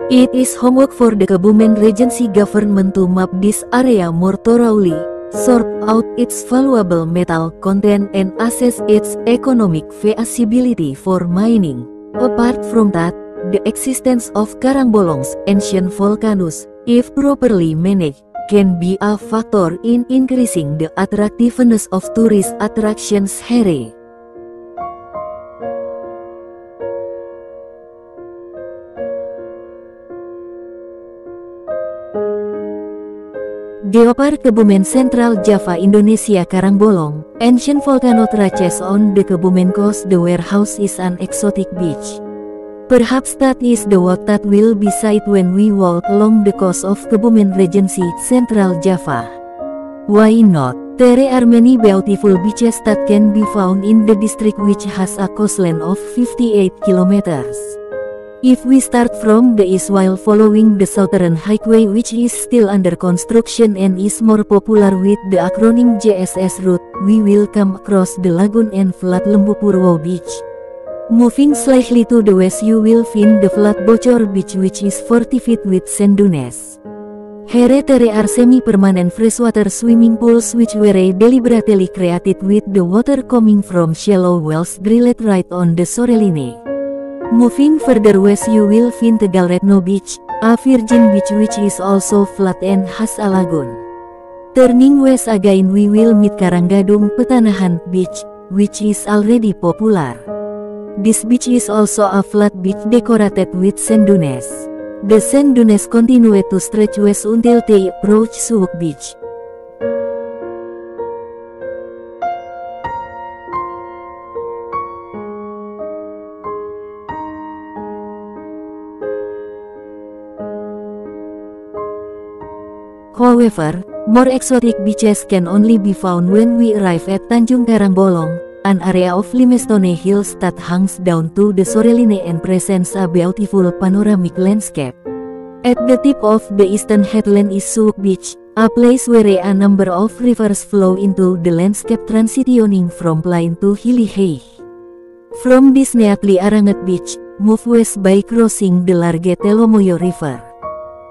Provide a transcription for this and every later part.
It is homework for the Kebumen Regency government to map this area more thoroughly, sort out its valuable metal content and assess its economic feasibility for mining. Apart from that, the existence of Karangbolong's ancient volcanoes, if properly managed, can be a factor in increasing the attractiveness of tourist attractions here. Geopark Kebumen Central Java Indonesia Karangbolong, ancient volcano stretches on the Kebumen coast. The warehouse is an exotic beach. Perhaps that is the what that will be sight when we walk along the coast of Kebumen Regency, Central Java. Why not? There are many beautiful beaches that can be found in the district, which has a coastline of 58 kilometers. If we start from the east while following the southern highway, which is still under construction and is more popular with the acronym JSS route, we will come across the lagoon and flat Lembu Purwo Beach. Moving slightly to the west, you will find the flat Bocor Beach, which is 40 feet with sand dunes. Here there are semi-permanent freshwater swimming pools which were deliberately created with the water coming from shallow wells drilled right on the shoreline. Moving further west, you will find Tegal Retno Beach, a virgin beach which is also flat and has a lagoon. Turning west again, we will meet Karanggadung Petanahan Beach, which is already popular. This beach is also a flat beach decorated with sand dunes. The sand dunes continue to stretch west until they approach Suwuk Beach. However, more exotic beaches can only be found when we arrive at Tanjung Karangbolong, an area of limestone hills that hangs down to the shoreline and presents a beautiful panoramic landscape. At the tip of the eastern headland is Suwuk Beach, a place where a number of rivers flow into the landscape, transitioning from plain to hilly height. From this neatly arranged beach, move west by crossing the Large Telomoyo River.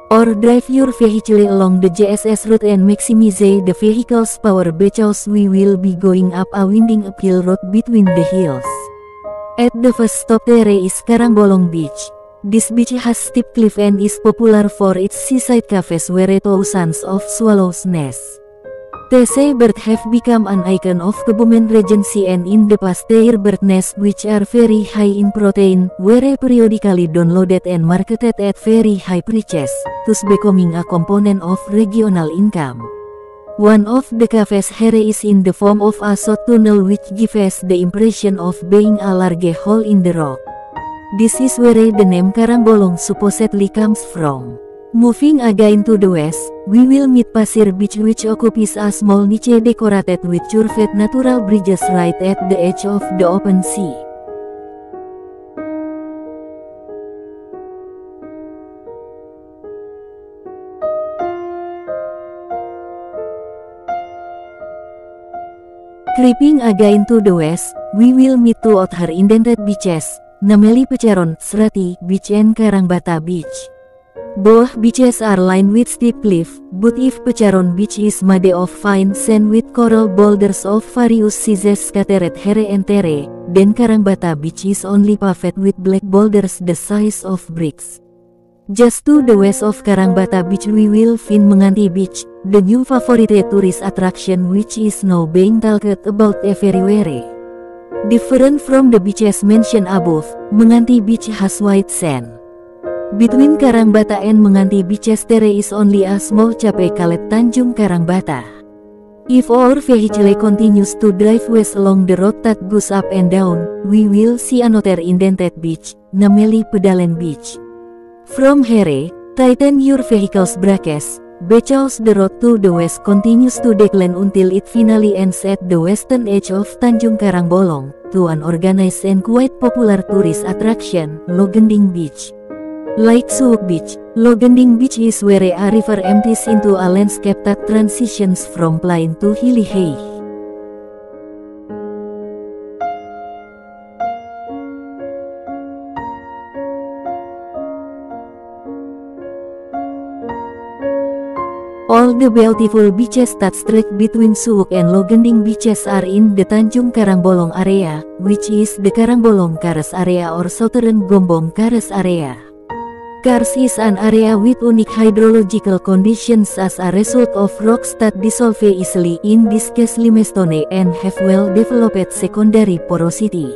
Or drive your vehicle along the JSS route and maximize the vehicle's power because we will be going up a winding uphill road between the hills. At the first stop there is Karangbolong Beach. This beach has steep cliff and is popular for its seaside cafes where thousands of swallows nest. The seabirds have become an icon of Kebumen Regency, and in the past their bird nests, which are very high in protein, were periodically downloaded and marketed at very high prices, thus becoming a component of regional income. One of the cafes here is in the form of a short tunnel which gives the impression of being a large hole in the rock. This is where the name Karangbolong supposedly comes from. Moving again to the west, we will meet Pasir Beach, which occupies a small niche decorated with curved natural bridges right at the edge of the open sea. Creeping again to the west, we will meet two other indented beaches, namely Pecaron, Srati Beach and Karangbata Beach. Both beaches are lined with steep cliff, but if Pecaron Beach is made of fine sand with coral boulders of various sizes scattered here and there, then Karangbata Beach is only paved with black boulders the size of bricks. Just to the west of Karangbata Beach we will find Menganti Beach, the new favorite tourist attraction which is now being talked about everywhere. Different from the beaches mentioned above, Menganti Beach has white sand. Between Karangbata and Menganti beaches there is only a small cape called Tanjung Karangbata. If our vehicle continues to drive west along the road that goes up and down, we will see another indented beach, namely Pedalen Beach. From here, tighten your vehicle's brakes, because the road to the west continues to decline until it finally ends at the western edge of Tanjung Karangbolong, to an organized and quite popular tourist attraction, Logending Beach. Like Suwuk Beach, Logending Beach is where a river empties into a landscape that transitions from plain to hilly height. the beautiful beaches that stretch between Suwok and Logending beaches are in the Tanjung Karang Bolong area, which is the Karang Bolong Karst area or Southern Gombong Karst area. Karst is an area with unique hydrological conditions as a result of rocks that dissolve easily, in this case limestone, and have well-developed secondary porosity.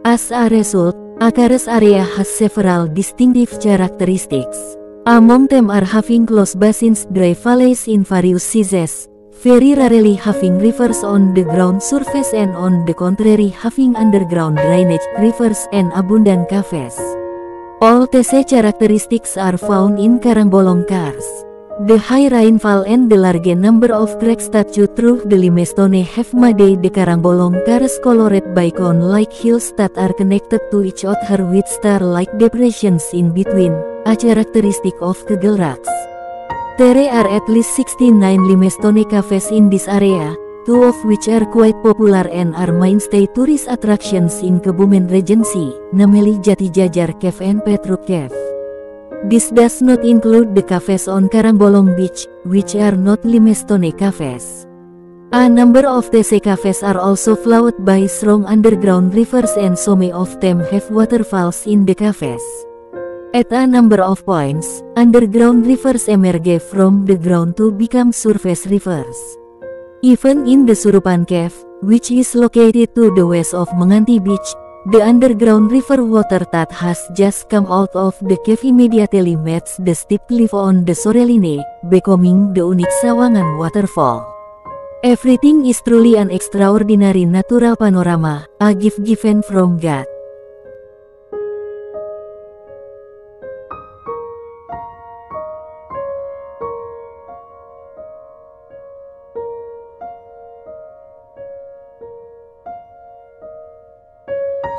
As a result, a karst area has several distinctive characteristics. Among them are having close basins, dry valleys in various sizes, very rarely having rivers on the ground surface, and on the contrary having underground drainage, rivers, and abundant caves. All these characteristics are found in Karang Bolong Karst. The high rainfall and the large number of cracks that cut through the limestone have made the Karang Bolong Karst colored by cone-like hills that are connected to each other with star-like depressions in between, a characteristic of Kegel rocks. There are at least 69 limestone caves in this area, 2 of which are quite popular and are mainstay tourist attractions in Kebumen Regency, namely Jati Jajar Cave and Petruk Cave. This does not include the caves on Karang Bolong Beach, which are not limestone caves. A number of these caves are also flowed by strong underground rivers, and some of them have waterfalls in the caves. At a number of points, underground rivers emerge from the ground to become surface rivers. Even in the Surupan Cave, which is located to the west of Menganti Beach, the underground river water that has just come out of the cave immediately meets the steep cliff on the Soreline, becoming the unique Sawangan waterfall. Everything is truly an extraordinary natural panorama, a gift given from God.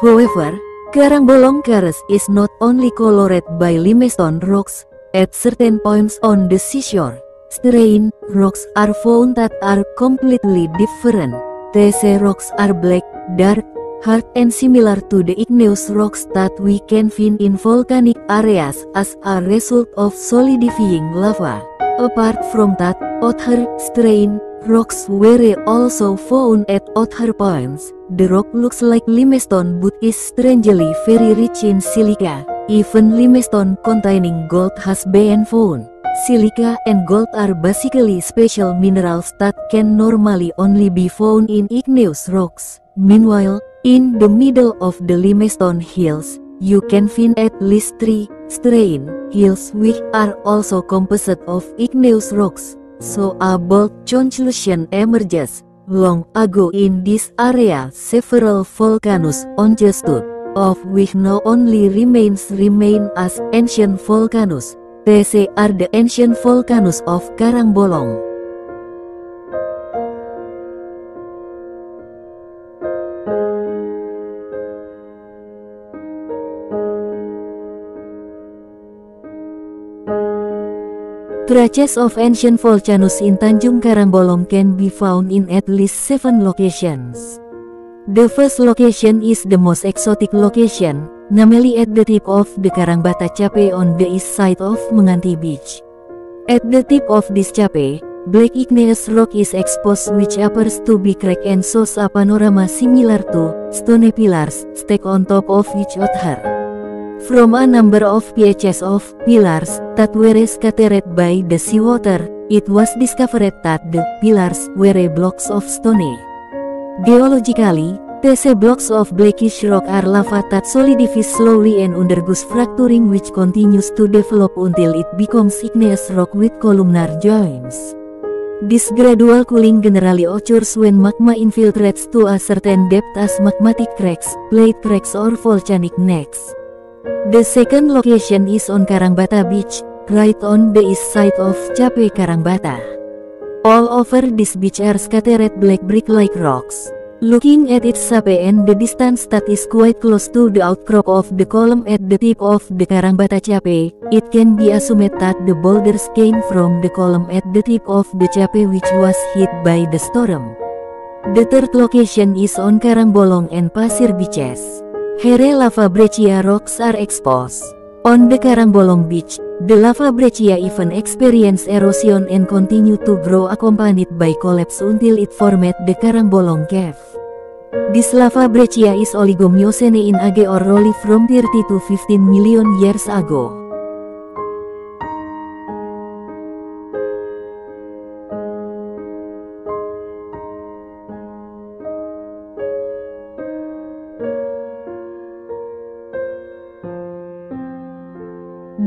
However, Karang Bolong Karst is not only colored by limestone rocks. At certain points on the seashore, terrain rocks are found that are completely different. These rocks are black, dark, hard, and similar to the igneous rocks that we can find in volcanic areas as a result of solidifying lava. Apart from that, other terrain rocks were also found at other points. The rock looks like limestone but is strangely very rich in silica. Even limestone containing gold has been found. Silica and gold are basically special minerals that can normally only be found in igneous rocks. Meanwhile, in the middle of the limestone hills, you can find at least 3 terrain hills which are also composed of igneous rocks. So a bold conclusion emerges. Long ago in this area several volcanoes understood, of which now only remains remain as ancient volcanoes. These are the ancient volcanoes of Karang Bolong. Traces of ancient volcanoes in Tanjung Karang Bolong can be found in at least 7 locations. The first location is the most exotic location, namely at the tip of the Karangbata Cape on the east side of Menganti Beach. At the tip of this cape, black igneous rock is exposed which appears to be cracked and shows a panorama similar to stone pillars stacked on top of each other. From a number of patches of pillars that were scattered by the seawater, it was discovered that the pillars were blocks of stone. Geologically, these blocks of blackish rock are lava that solidifies slowly and undergoes fracturing, which continues to develop until it becomes igneous rock with columnar joints. This gradual cooling generally occurs when magma infiltrates to a certain depth as magmatic cracks, plate cracks, or volcanic necks. The second location is on Karangbata Beach, right on the east side of Cape Karangbata. All over this beach are scattered black brick-like rocks. Looking at its shape and the distance that is quite close to the outcrop of the column at the tip of the Karangbata Cape, it can be assumed that the boulders came from the column at the tip of the cape which was hit by the storm. The third location is on Karang Bolong and Pasir Beaches. Here lava breccia rocks are exposed. On the Karangbolong Beach, the lava breccia even experienced erosion and continue to grow accompanied by collapse until it formed the Karangbolong Cave. This lava breccia is Oligocene in age or relief from 30 to 15 million years ago.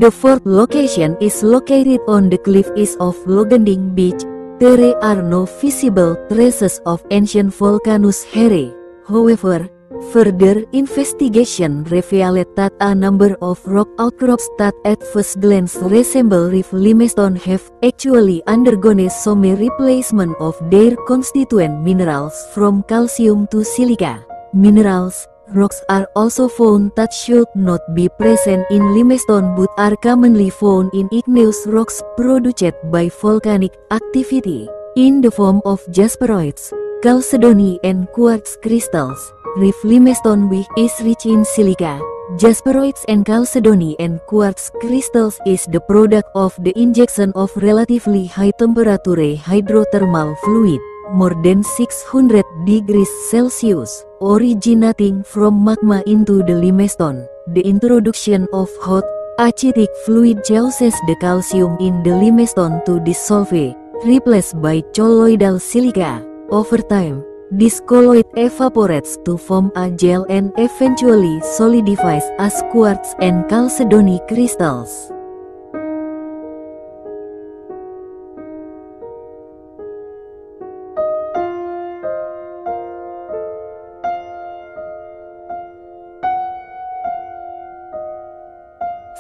The fourth location is located on the cliff edge of Logending Beach. There are no visible traces of ancient volcanoes here. However, further investigation revealed that a number of rock outcrops that at first glance resemble reef limestone have actually undergone some replacement of their constituent minerals from calcium to silica. Minerals rocks are also found that should not be present in limestone but are commonly found in igneous rocks produced by volcanic activity, in the form of jasperoids, chalcedony and quartz crystals. Reef limestone which is rich in silica, jasperoids and chalcedony and quartz crystals is the product of the injection of relatively high temperature hydrothermal fluid, more than 600 degrees Celsius, originating from magma into the limestone. The introduction of hot, acidic fluid causes the calcium in the limestone to dissolve, replaced by colloidal silica. Over time, this colloid evaporates to form a gel and eventually solidifies as quartz and chalcedony crystals.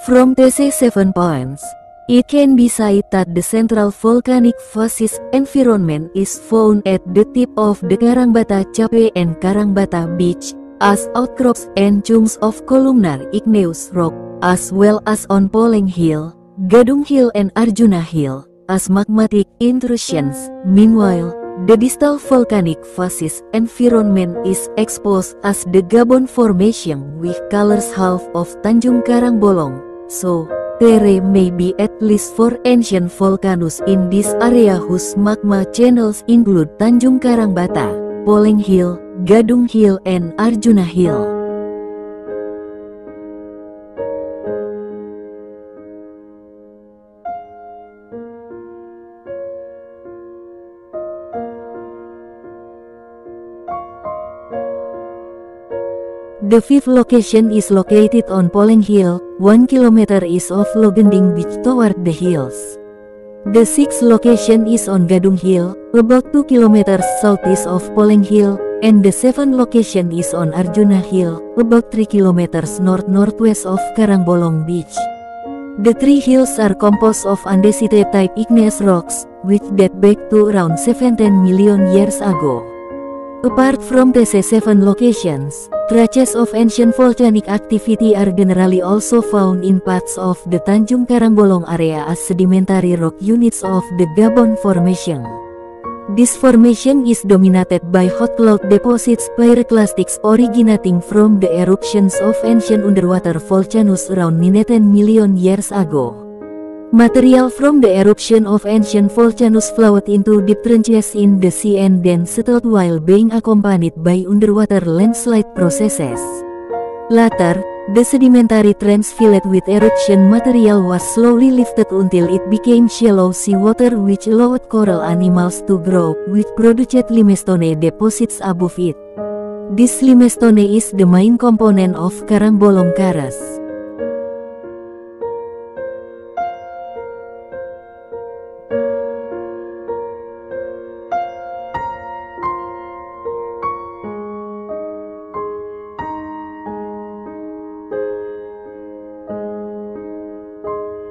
From these 7 points, it can be said that the central volcanic facies environment is found at the tip of the Karangbata Cape and Karangbata Beach, as outcrops and chunks of columnar igneous rock, as well as on Poleng Hill, Gadung Hill and Arjuna Hill, as magmatic intrusions. Meanwhile, the distal volcanic facies environment is exposed as the Gabon Formation which covers half of Tanjung Karangbolong. So, there may be at least 4 ancient volcanoes in this area whose magma channels include Tanjung Karangbata, Poleng Hill, Gadung Hill and Arjuna Hill. The fifth location is located on Poleng Hill, 1 kilometer east of Logending Beach toward the hills. The sixth location is on Gadung Hill, about 2 kilometers southeast of Poleng Hill, and the seventh location is on Arjuna Hill, about 3 kilometers north-northwest of Karangbolong Beach. The 3 hills are composed of andesite-type igneous rocks, which date back to around 17 million years ago. Apart from these 7 locations, traces of ancient volcanic activity are generally also found in parts of the Tanjung Karangbolong area as sedimentary rock units of the Gabon Formation. This formation is dominated by hot cloud deposits pyroclastics originating from the eruptions of ancient underwater volcanoes around 19 million years ago. Material from the eruption of ancient volcanoes flowed into deep trenches in the sea and then settled while being accompanied by underwater landslide processes. Later, the sedimentary trench filled with eruption material was slowly lifted until it became shallow seawater which allowed coral animals to grow, which produced limestone deposits above it. This limestone is the main component of Karangbolong Karst.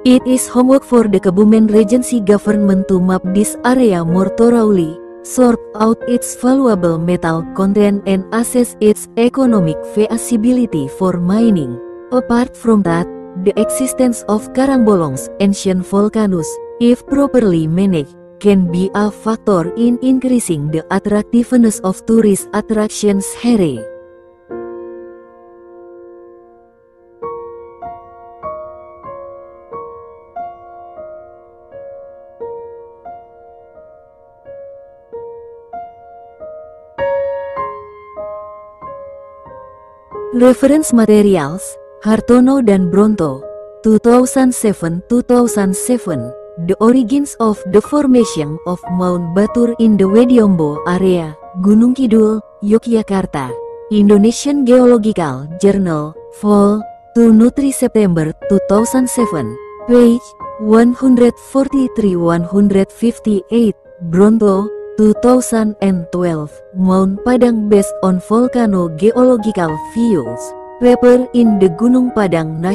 It is homework for the Kebumen Regency government to map this area more thoroughly, sort out its valuable metal content and assess its economic feasibility for mining. Apart from that, the existence of Karangbolong's ancient volcanoes, if properly managed, can be a factor in increasing the attractiveness of tourist attractions here. Reference Materials, Hartono dan Bronto, 2007-2007, The Origins of the Formation of Mount Batur in the Wediombo Area, Gunung Kidul, Yogyakarta. Indonesian Geological Journal, Vol. 2 September 2007, page 143-158, Bronto, 2012, Mount Padang based on volcano geological views, paper in the Gunung Padang National